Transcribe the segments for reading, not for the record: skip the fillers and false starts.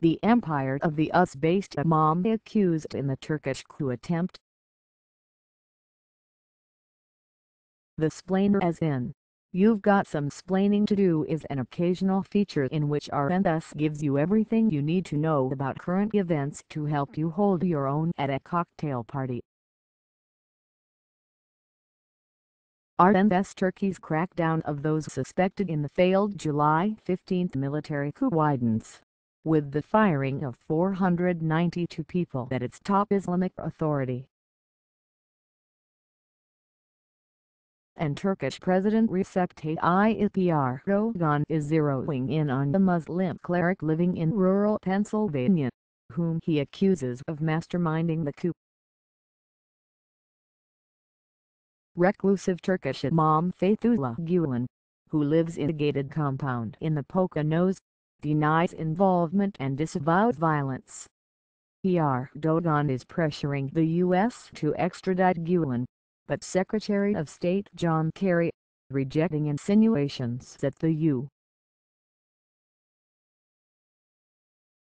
the empire of the US-based imam accused in the Turkish coup attempt. The splainer, as in, "you've got some splaining to do," is an occasional feature in which R&S gives you everything you need to know about current events to help you hold your own at a cocktail party. R&S Turkey's crackdown of those suspected in the failed July 15 military coup widens, with the firing of 492 people at its top Islamic authority. And Turkish President Recep Tayyip Erdogan is zeroing in on the Muslim cleric living in rural Pennsylvania, whom he accuses of masterminding the coup. Reclusive Turkish imam Fethullah Gulen, who lives in a gated compound in the Poconos, denies involvement and disavows violence. Erdogan is pressuring the U.S. to extradite Gulen, but Secretary of State John Kerry, rejecting insinuations that the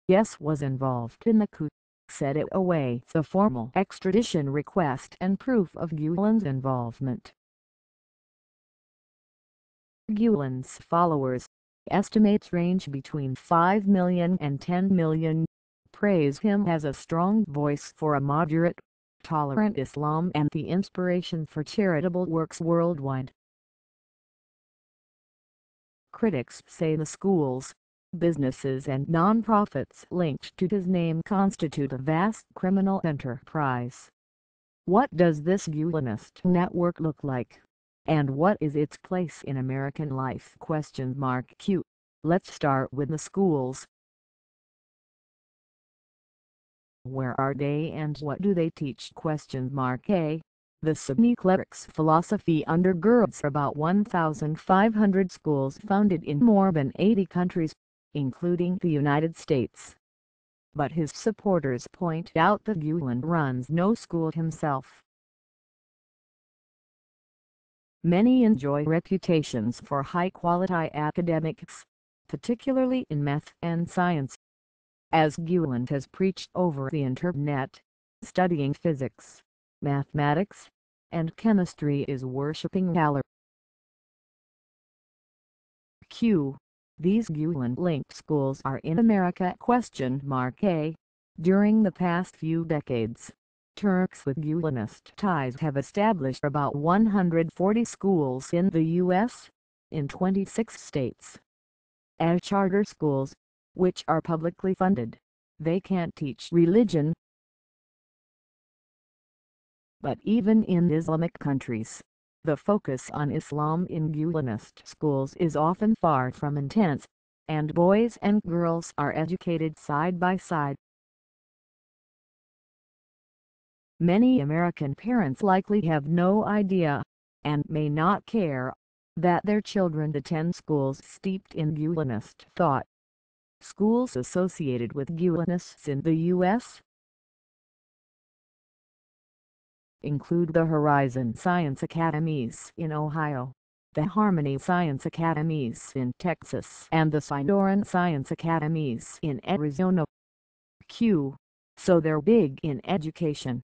U.S. was involved in the coup, said it awaits a formal extradition request and proof of Gulen's involvement. Gulen's followers, estimates range between 5 million and 10 million, praise him as a strong voice for a moderate, tolerant Islam and the inspiration for charitable works worldwide. Critics say the schools, businesses and non-profits linked to his name constitute a vast criminal enterprise. What does this Gulenist network look like? And what is its place in American life? Q. Let's start with the schools. Where are they and what do they teach? A. The Sunni cleric's philosophy undergirds about 1,500 schools founded in more than 80 countries, including the United States. But his supporters point out that Gulen runs no school himself. Many enjoy reputations for high-quality academics, particularly in math and science. As Gulen has preached over the internet, studying physics, mathematics, and chemistry is worshipping valor. Q. These Gulen-linked schools are in America? A. During the past few decades, Turks with Gulenist ties have established about 140 schools in the U.S., in 26 states. As charter schools, which are publicly funded, they can't teach religion. But even in Islamic countries, the focus on Islam in Gulenist schools is often far from intense, and boys and girls are educated side by side. Many American parents likely have no idea, and may not care, that their children attend schools steeped in Gulenist thought. Schools associated with Gulenists in the U.S. include the Horizon Science Academies in Ohio, the Harmony Science Academies in Texas, and the Sonoran Science Academies in Arizona.Q, so they're big in education.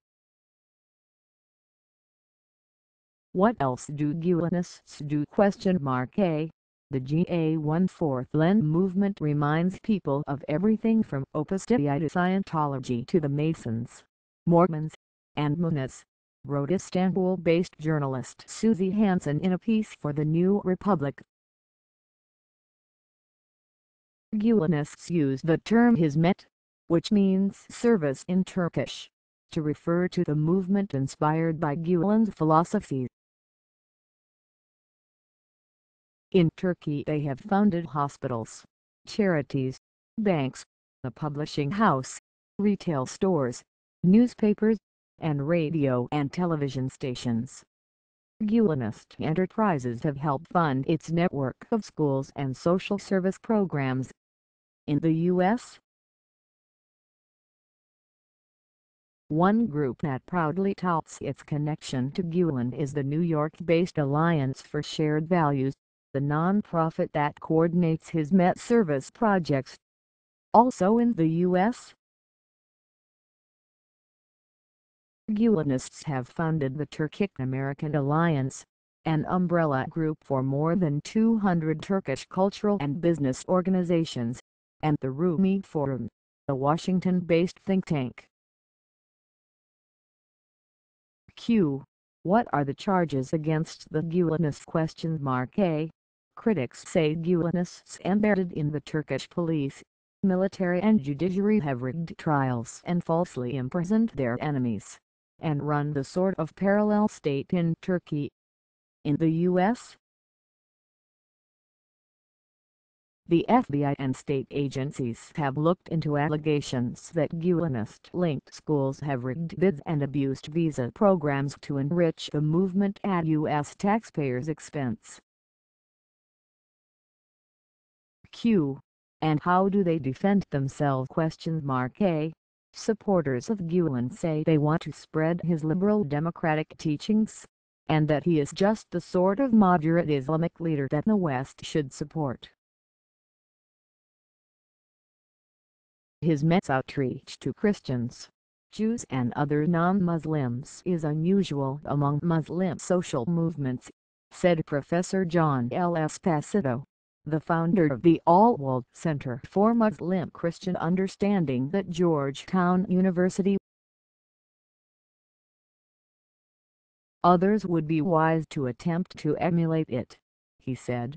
What else do Gulenists do? A. The GA14 movement reminds people of everything from Opus Dei to Scientology to the Masons, Mormons, and Moonists, wrote Istanbul-based journalist Suzy Hansen in a piece for the New Republic. Gulenists use the term hizmet, which means service in Turkish, to refer to the movement inspired by Gulen's philosophy. In Turkey they have founded hospitals, charities, banks, a publishing house, retail stores, newspapers, and radio and television stations. Gulenist enterprises have helped fund its network of schools and social service programs. In the U.S., one group that proudly touts its connection to Gulen is the New York-based Alliance for Shared Values, the non-profit that coordinates his Met service projects. Also in the U.S., Gulenists have founded the Turkic-American Alliance, an umbrella group for more than 200 Turkish cultural and business organizations, and the Rumi Forum, a Washington-based think tank. Q. What are the charges against the Gulenists? Critics say Gulenists embedded in the Turkish police, military and judiciary have rigged trials and falsely imprisoned their enemies, and run the sort of parallel state in Turkey. In the U.S., the FBI and state agencies have looked into allegations that Gulenist-linked schools have rigged bids and abused visa programs to enrich the movement at U.S. taxpayers' expense. Q. And how do they defend themselves? Supporters of Gulen say they want to spread his liberal democratic teachings, and that he is just the sort of moderate Islamic leader that the West should support. His mass outreach to Christians, Jews and other non-Muslims is unusual among Muslim social movements, said Professor John L. Esposito, the founder of the Alwaleed Center for Muslim Christian Understanding at Georgetown University. Others would be wise to attempt to emulate it, he said.